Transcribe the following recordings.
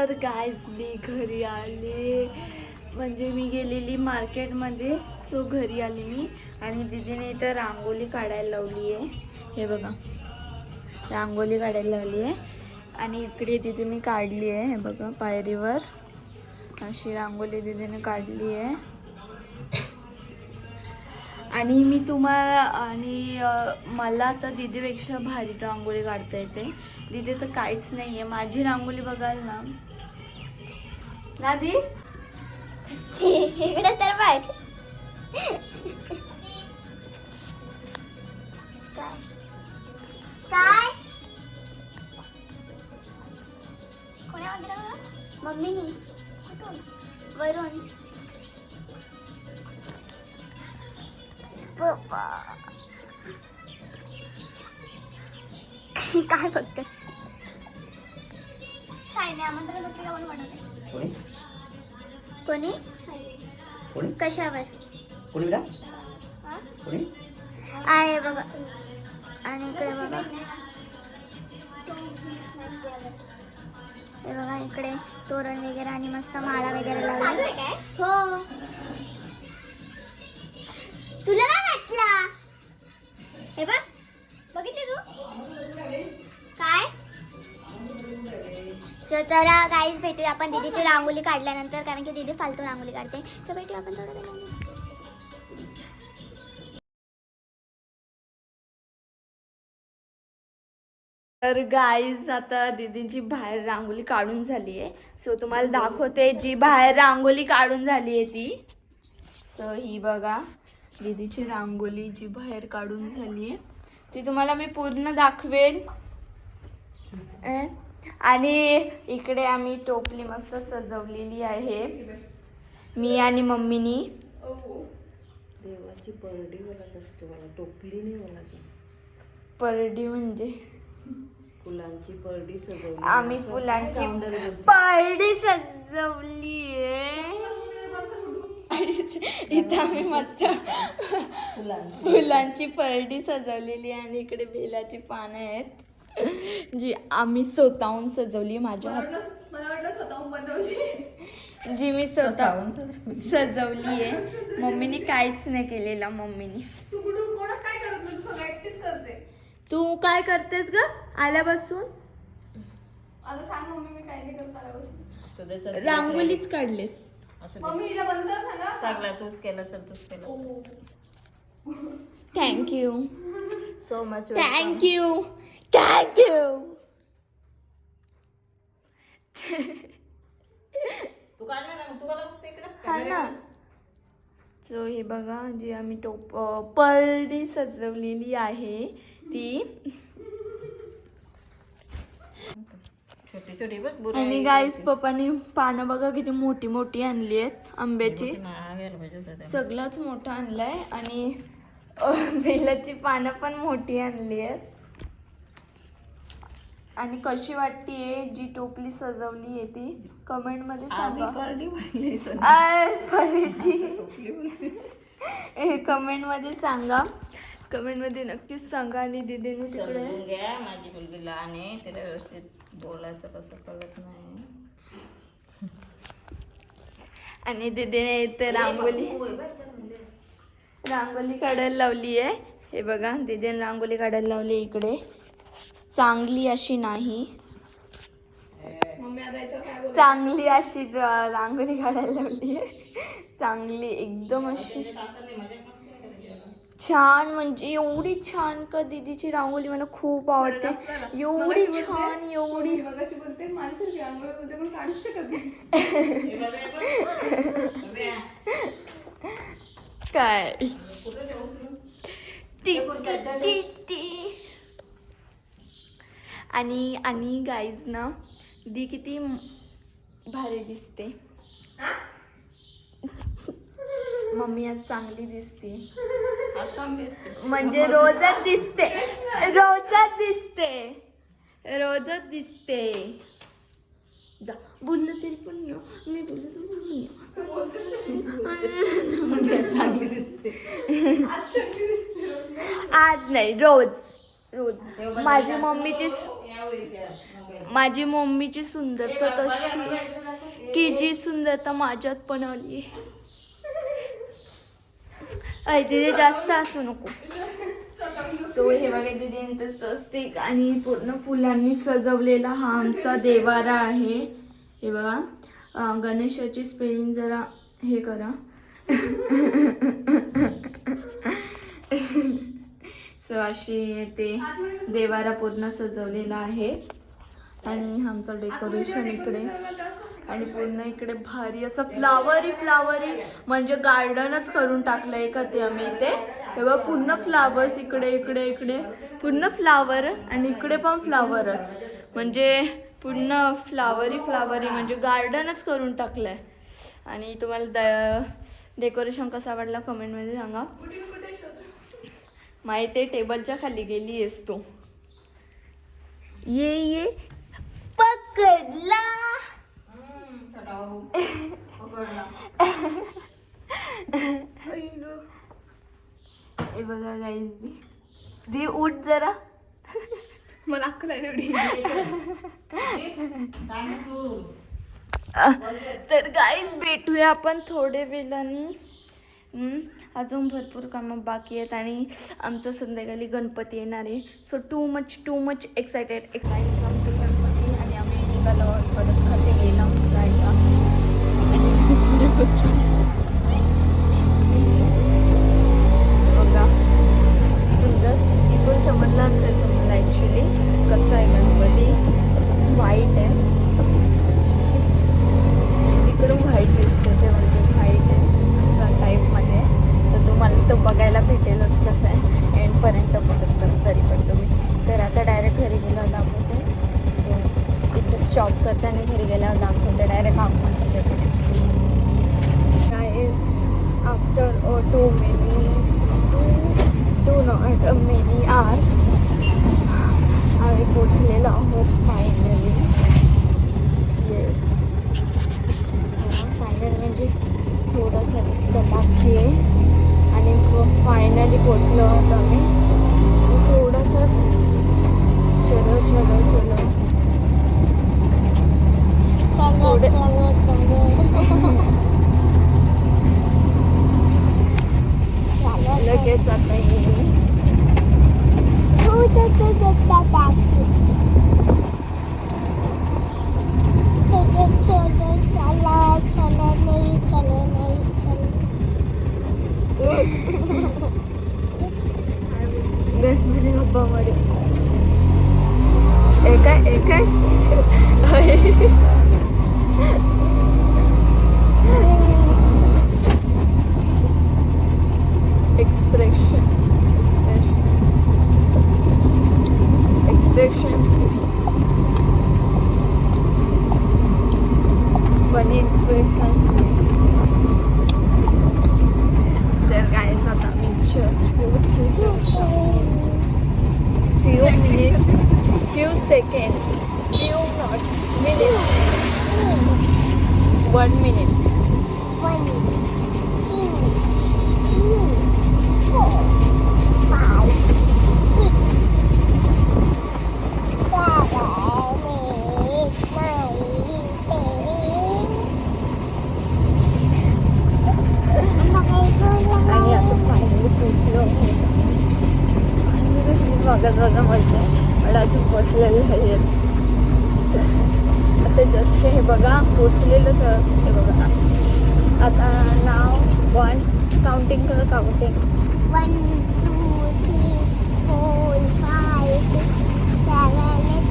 तर गाईज मी घरी आले, म्हणजे मी गेलेली मार्केटमध्ये. सो घरी आली मी आणि दीदीने इथं रांगोळी काढायला लावली आहे. हे बघा, रांगोळी काढायला लावली आहे. आणि इकडे दीदीने काढली आहे. हे बघा, पायरीवर अशी रांगोळी दीदीने काढली आहे. आणि मी तुम्हाला मला तर दीदीपेक्षा भारी रांगोळी काढता येते. दीदी तर काहीच नाही आहे. माझी रांगोळी बघाल ना दी इकडे तर बघ. काय कोणी वगैरे मम्मीनी कुठून वरून पप्पा काय बघते काय नाही आम्हाला कोणी बनवते कोणी कोणी कशावर कोणी आहे बघा. आणि इकडे बघा, हे बघा इकडे तोरण वगैरे आणि मस्त माळा वगैरे लावली. हो, तुला काय वाटलं? हे बघ, बघितले तू काय? सो तर गाईज भेटूया आपण दीदीची रांगोळी काढल्यानंतर, कारण की दीदी फालतू रांगोळी काढते. तर भेटूया आपण थोड्या वेळाने. तर गाईज आता दीदींची बाहेर रांगोळी काढून झाली आहे. सो तुम्हाला दाखवते जी बाहेर रांगोळी काढून झाली आहे ती. सो ही बघा दीदीची रांगोळी जी बाहेर काढून झाली आहे ती तुम्हाला मी पूर्ण दाखवेन. आणि इकडे आम्ही टोपली मस्त सजवलेली आहे, मी आणि मम्मीनी. देवाची परडी बोलायचं असतो मला, टोपली नाही बोलायचं. परडी म्हणजे फुलांची परडी सजवली. आम्ही फुलांची परडी सजवली आहे. इथं आम्ही मस्त फुलांची परडी सजवलेली आहे. आणि इकडे बेलाची पानं आहेत जी आम्ही स्वतःहून सजवली. माझ्या जी मी स्वतःहून सजवली आहे. मम्मीने काहीच नाही केलेलं. मम्मीने तू काय करतेस ग आल्यापासून? आता सांग मम्मी, मी काय नाही करत आल्यापासून. रांगोळीच काढलीस मम्मी, हिला बंद कर सांगा. सगळा तूच केलं, चल तूच केलं. Thank you so much. Thank you thank you. तू काढला ना, तू काढला फक्त इकडे. हा ना. सो हे बघा जी आम्ही परडी सजवलेली आहे ती. छोटी छोटी बघ. आणि गाईस पप्पानी पानं बघा किती मोठी मोठी आणली आहेत आंब्याची. सगळंच मोठं आणलंय. आणि बेलाची पानं पण मोठी आणली आहेत. आणि कशी वाटतीये जी टोपली सजवली आहे ती कमेंट मध्ये सांगा. कमेंट मध्ये सांगा, कमेंट मध्ये नक्कीच सांगा. आणि दीदीने तिकडे घ्या, माझी मुलगी लहान आहे, तिला व्यवस्थित बोलायचं कसं कळत नाही. आणि दीदीने इथे रांगोळी काढायला लावली आहे. हे बघा दीदीने रांगोळी काढायला लावली इकडे. चांगली अशी नाही, चांगली अशी रांगोळी काढायला लावली आहे. चांगली एकदम अशी छान, म्हणजे एवढी छान का दीदीची रांगोळी मला खूप आवडते. एवढी छान, एवढी काय आणि गाईज ना दी किती भारी दिसते. मम्मी आज चांगली दिसते, म्हणजे रोजच दिसते, रोजच दिसते, रोजच दिसते. जा बोललं तरी पण येऊ, नाही बोललं तरी पण चांगली दिसते. आज नाही, रोज रोज माझी मम्मीची सुंदरता तशी की जी सुंदरता माझ्यात पण आली. तिथे जास्त असू नको. सो हे बघा तिथे स्वस्तिक आणि पूर्ण फुलांनी सजवलेला हा आमचा देवारा आहे. हे बघा गणेशाची स्पेलिंग जरा हे करा. सो अशी ते देवारा पूर्ण सजवलेला आहे. आणि आमचं डेकोरेशन इकडे आणि पूर्ण इकडे भारी असं फ्लावरी म्हणजे गार्डनच करून टाकलंय का ते आम्ही इथे. तेव्हा पूर्ण फ्लावर्स इकडे इकडे इकडे पूर्ण फ्लावर आणि इकडे पण फ्लावरच म्हणजे पूर्ण फ्लावरी म्हणजे गार्डनच करून टाकलंय. आणि तुम्हाला डेकोरेशन कसं आवडलं कमेंटमध्ये सांगा. माहिती आहे टेबलच्या खाली गेली आहेस तू. ये पकडला. हे बघा गाईज दे उठ जरा. मला अक्कल आहे एवढी. तर गाईज भेटूया आपण थोडे वेळाने. अजून भरपूर कामं बाकी आहेत आणि आमचं संध्याकाळी गणपती येणार आहे. सो टू मच एक्सायटेड आमचं गणपती. आणि आम्ही निघालो परत खाते गेला जायला. बघा सुंदर इकडून समजलं असेल तुम्हाला ॲक्च्युली कसं आहे गणपती. व्हाईट आहे इकडून व्हाईट दिसते ते म्हणजे व्हाईट आहे असं टाईपमध्ये. तर तुम्हाला तो बघायला भेटेलच कसं आहे एंडपर्यंत बघत तरी पण तुम्ही. तर आता डायरेक्ट घरी गेल्यावर दाखवते. सो इथं स्टॉप करते आणि घरी गेल्यावर दाखवते डायरेक्ट आगमनाच्याकडे. After two not many hours आम्ही पोचलेलो आहोत फायनली. येस फायनल म्हणजे थोडासा रस्ता बाकी आहे आणि फायनली पोचलो आहोत आम्ही. थोडासाच चलो लगेच आता येईल. गणपती बाप्पा मध्ये एक expressions funny expressions. तर guys आता मी just few seconds, few not minutes, 1 minute. 2, 4, 5, 6, 7, 8, 9, 10. आणि आता फायनली पोचलो. बघा म्हणते पण अजून पोचलेलं नाही. आता जस्ट हे बघा पोचलेलं तर हे बघा. आता नाव 1 काउंटिंग कर. 1, 2, 3, 4, 5, 6, 7, 8,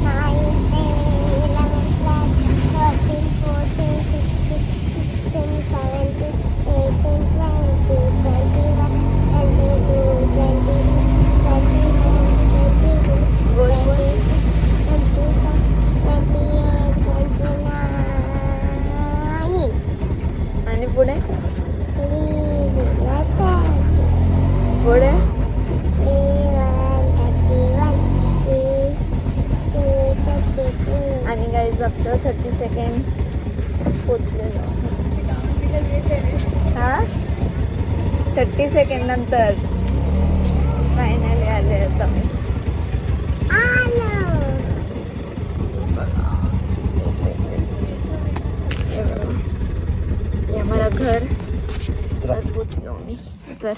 9, 10, 11, 12, 13, 14, 15, 16, 17, 18, 20, 21, 22, 23, आणि पुढे आणि गाईज आफ्टर 30 seconds पोचलेलो. हां 30 सेकंड नंतर फायनली आले आता मी. हे बघा. हे हमारा घर तर पोचलो मी तर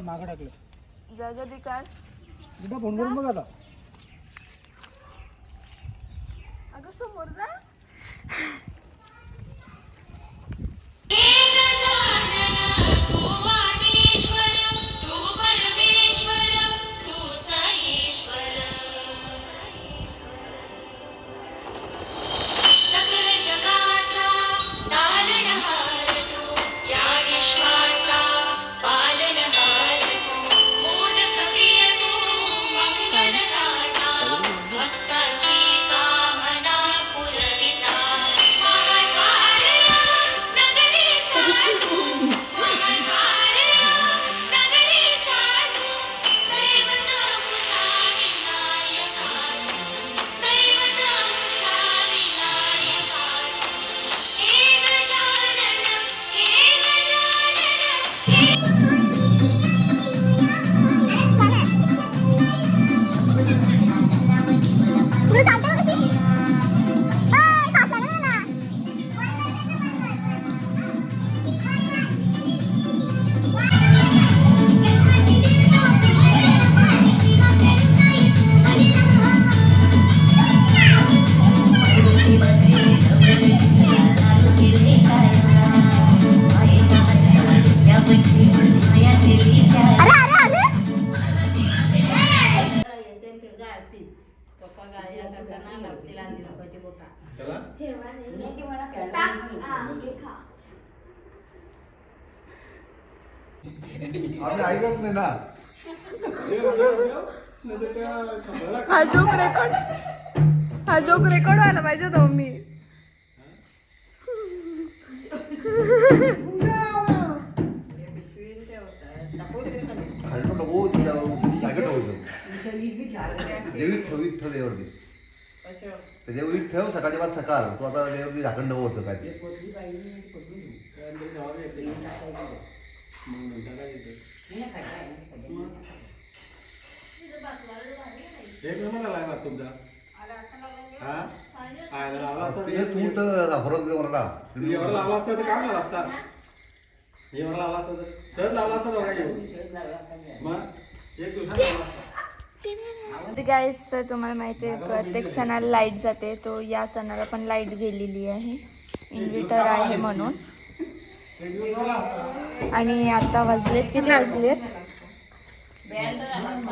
मागं टाकलं जागा दे काढ. तुझा फोन करून बघ आता अगं समोर जा. आम्ही ऐकत नाही ना हा जोक रेकॉर्ड व्हायला पाहिजे होता मम्मी. त्याच्यावर ठेव सकाळच्या बाद सकाळ तू आता त्याच्यावरती झाकण नव्हतं काय ते एक नंबर आला तुमचा हा आयला लावला असता ते तूट सापडत मला एवढा लावला असता तर काय झालं असता एवढा लावला असता सहज लावला असता दोघा घेऊन मग एक दिवसात लावला असता. गाईस तर तुम्हाला माहिती आहे प्रत्येक सणाला लाईट जाते, तो या सणाला पण लाईट गेलेली आहे. इन्व्हर्टर आहे म्हणून. आणि आता वाजलेत किती वाजलेत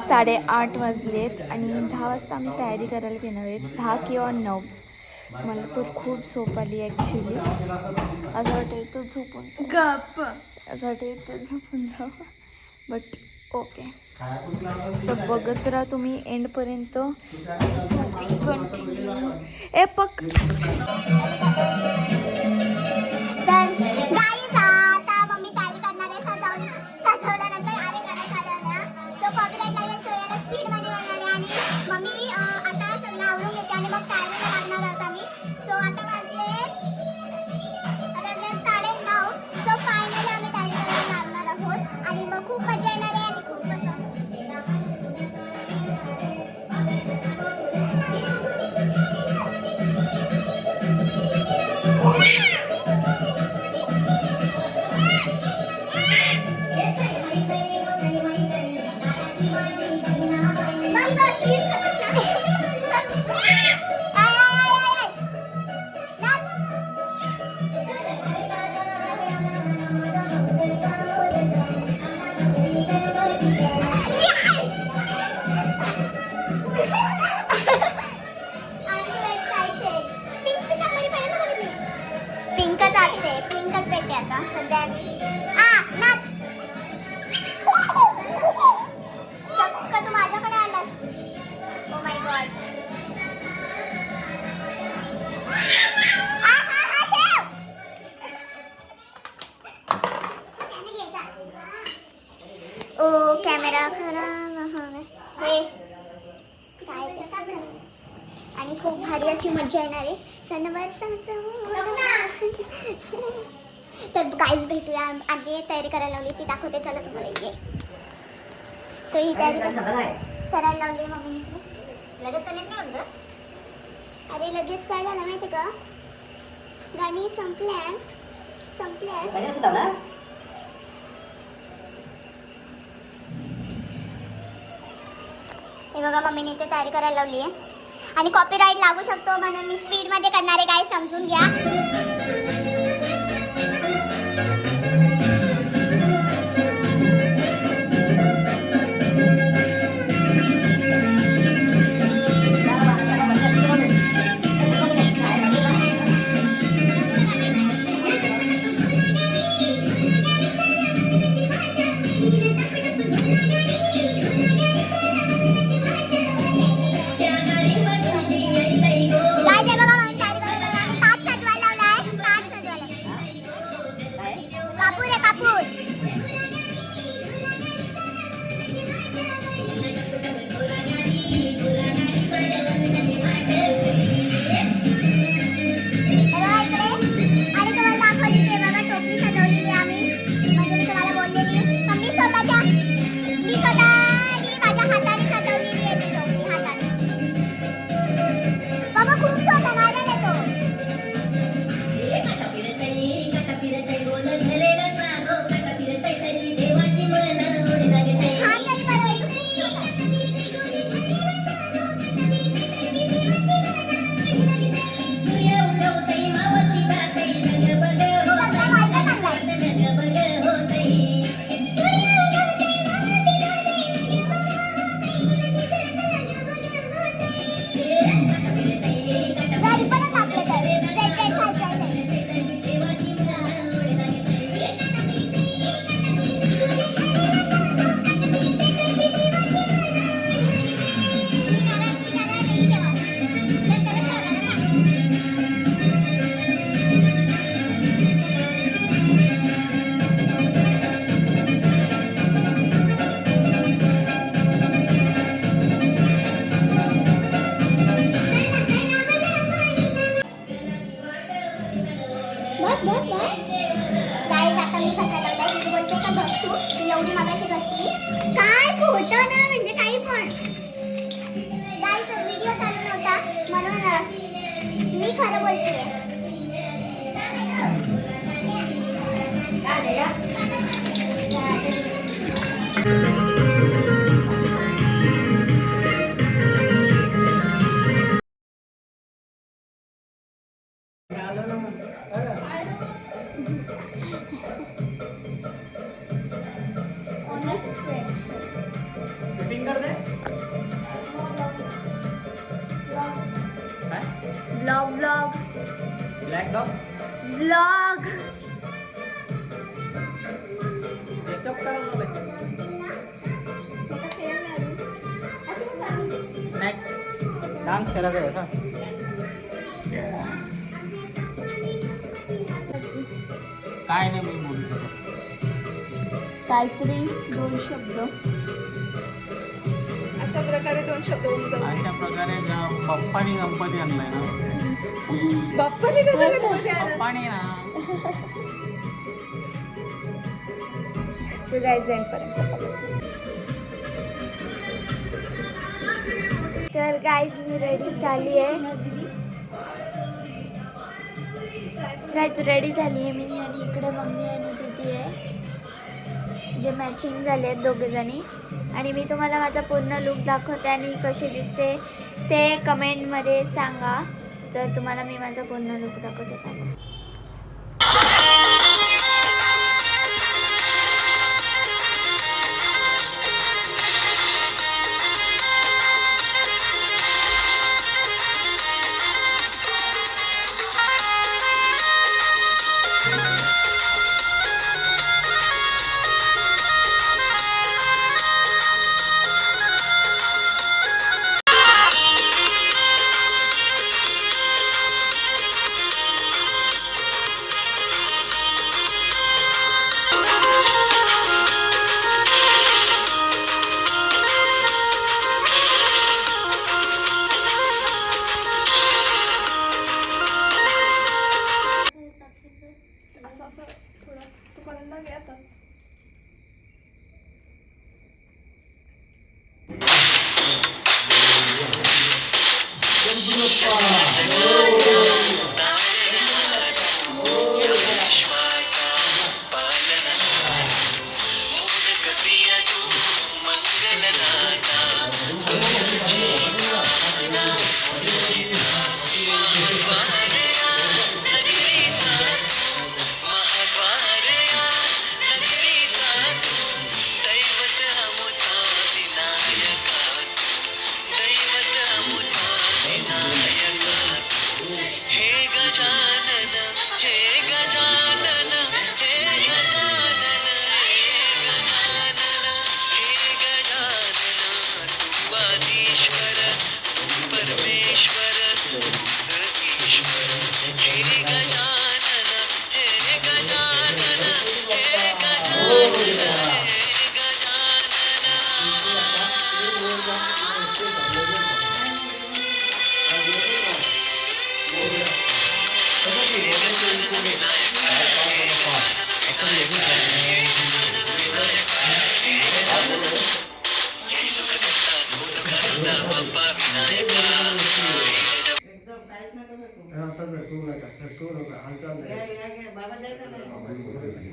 8:30 वाजलेत आणि 10 वाजता आम्ही तयारी करायला घेणार आहेत. 10 किंवा 9. मला तर खूप झोप आली ॲक्च्युली. असं वाटतं इथं झोपून गप असं वाटतं इथं झोपून जावं. बट ओके सब बघत राहा तुम्ही एंडपर्यंत. कंटिन्यू ए पक तर गाईज आता मम्मी तयारी करणार आहे सजवल्यानंतर आणि गाणं झालं ना तो कॉपीराईट लागेल तो याला स्पीडमध्ये करणार आहे. आणि मम्मी आता सगळं आवरून घेते आणि मग तयारीला लागणार आहोत आम्ही. सो आता वाजले 9:30. सो फायनली आम्ही तयारी करायला लागणार आहोत आणि मग खूप मजा येणार आहे आणि खूप असं आणि खूप भारी अशी मजा येणार आहे सणवार तर गाईज भेटूया. आधी एक तयारी करायला लावली ती दाखवते, चला तुम्हाला इथे. सो ही तयारी करायला लावली मम्मीने. लगेच तर नाही म्हणलं. अरे लगेच काय झालं माहिती का, गाणी संपल्या. हे बघा मम्मीने इथे तयारी करायला लावली आहे आणि कॉपीराईट लागू शकतो म्हणून मी स्पीड मध्ये करणारे काय समजून घ्या. ब्लॉग डान्स करायचा आहे का? काय नाही मी बोलू शकत. काहीतरी 2 शब्द अशा प्रकारे 2 शब्द होऊन जाऊ. अशा प्रकारे पप्पानी गणपती आणलाय ना. बाप्पाने कसं गणपती आणला? पप्पानी ना. ते गाईज पर्यंत. तर गाईज मी रेडी झाली आहे. गाईज रेडी झाली आहे मी आणि इकडे मम्मी आणि दीदी आहे जे मॅचिंग झाले आहेत दोघेजणी. आणि मी तुम्हाला माझा पूर्ण लुक दाखवते आणि कशी दिसते ते कमेंटमध्ये सांगा. तर तुम्हाला मी माझा पूर्ण लुक दाखवते का.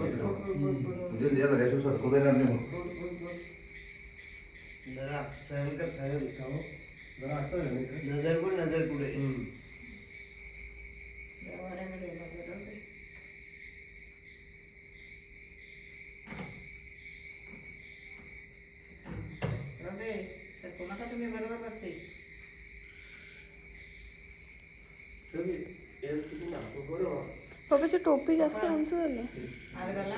म्हणजे या झाल्याशिवाय सरकवता येणार नाही मग. नजर पुढे नका तुम्ही बरोबर बसते. पप्पाची टोपी जास्त उंच झाली. आरगाला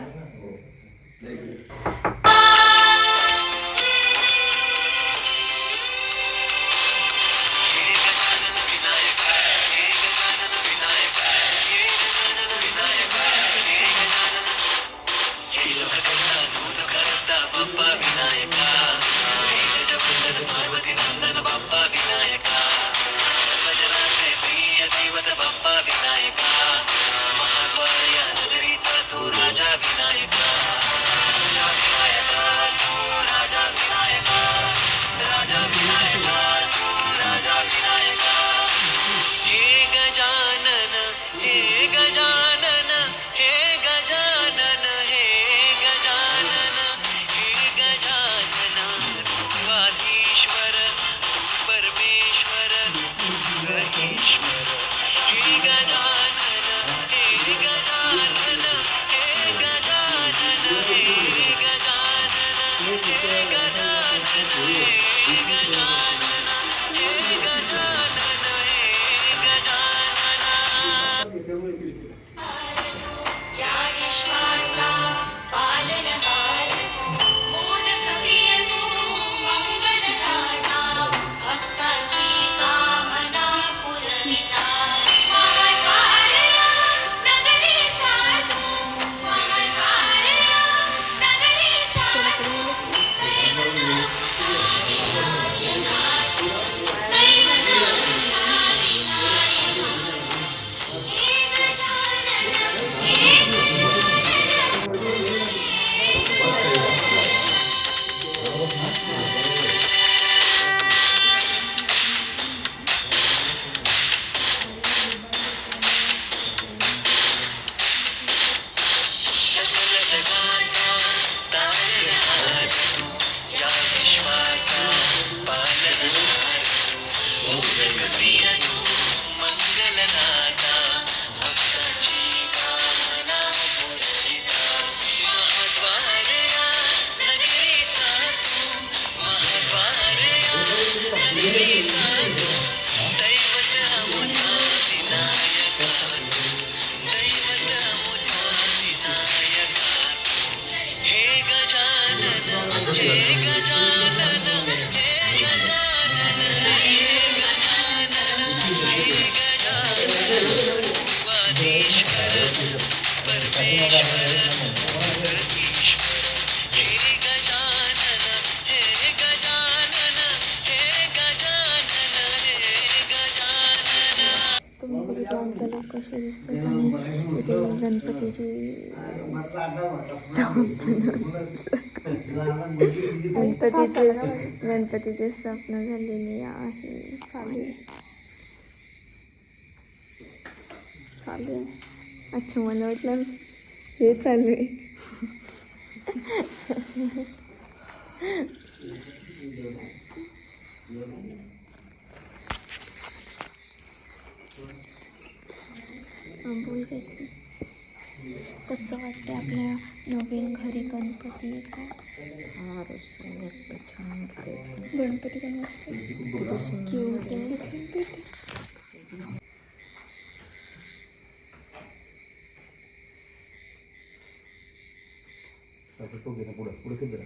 आमचा लोक कसे दिसतात आणि इथे गणपतीची गणपतीचे स्थापना झालेली आहे चालू. चालू आहे. अच्छा मला वाटलं हे चालू आहे. बोल काहीतरी. कसं वाटतं आपल्या नवीन घरी गणपती येतात? छान वाटते. गणपती पण असते क्यूट आहे. पुढे पुढे किती जरा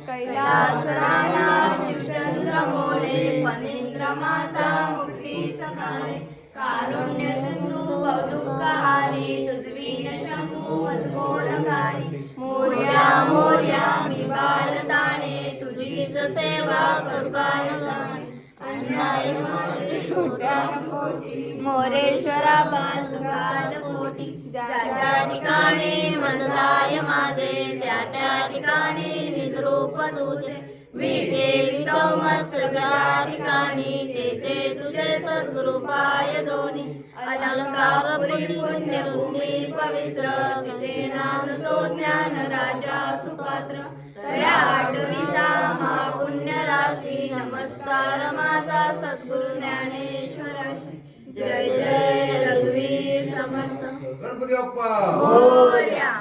कैलासराला शिवचंद्र मोले पनींद्र माता मुक्ती सकारे कारुण्य सिंधू दुःखहारी तुझवीन शंभू मजगोलकारी मोर्या मोर्या मी बालताने तुझीच सेवा करुगान जाणे अन्नाय माझे कोट्यान कोटी मोरेश्वरा बाल तुगाल कोटी ज्या ज्या ठिकाणी मन जाय माझे त्या त्या ठिकाणी निजरूप तुझे विटे वितमस ज्या ठिकाणी तेथे तुझे सद्गुरु पाय दोन्ही अलंकार पुण्य भूमी पवित्र तिथे नांदतो ज्ञान राजा सुपात्र तया आठविता महापुण्य राशी नमस्कार माझा सद्गुरु ज्ञानेश्वराशी जय जय रघुवीर समर्थ गणपती बाप्पा मोरया.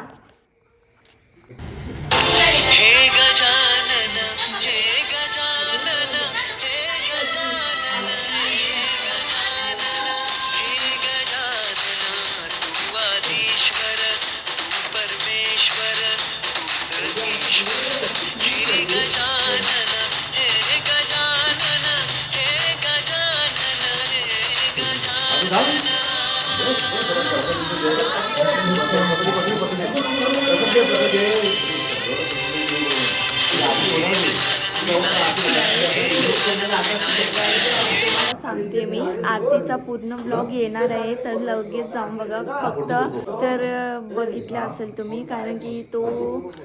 हे गजानन हे सांगते मी आरतीचा पूर्ण ब्लॉग येणार आहे तर लगेच जाऊन बघा. फक्त तर बघितलं असेल तुम्ही कारण की तो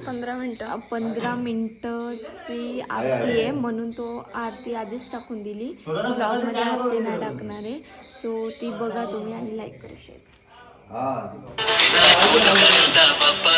15 मिनिटाची आरती आहे म्हणून तो आरती आधीच टाकून दिली. ब्लॉगमध्ये आरती नाही टाकणार आहे. सो ती बघा तुम्ही आणि लाईक करा शेअर. काय पप्पा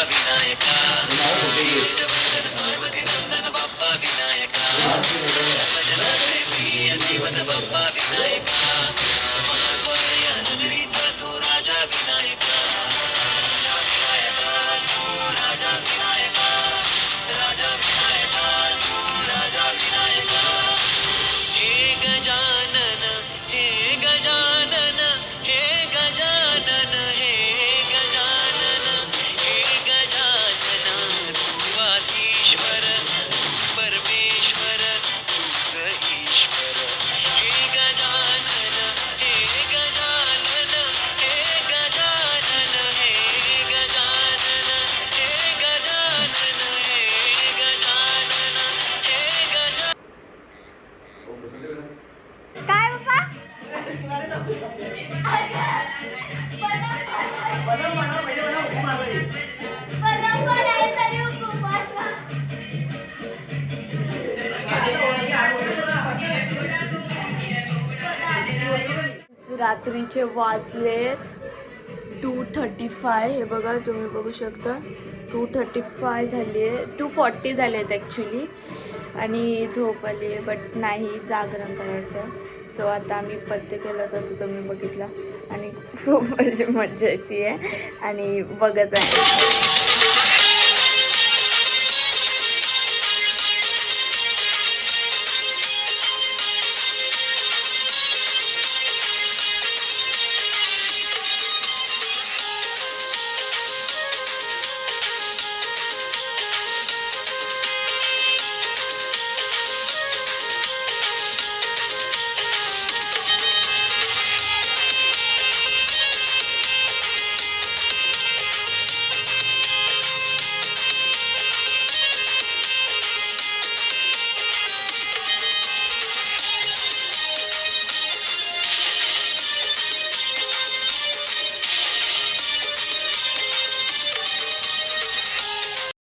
रात्रीचे वाजलेत 2:35. हे बघा तुम्ही बघू शकता 2:35 झाले 2:40 झाले आहेत ॲक्च्युली. आणि झोप आली आहे बट नाही जागरण करायचं. सो आता आम्ही पथ्य केलं होतं तो तुम्ही बघितला आणि खूप मजा येते आहे आणि बघत आहे.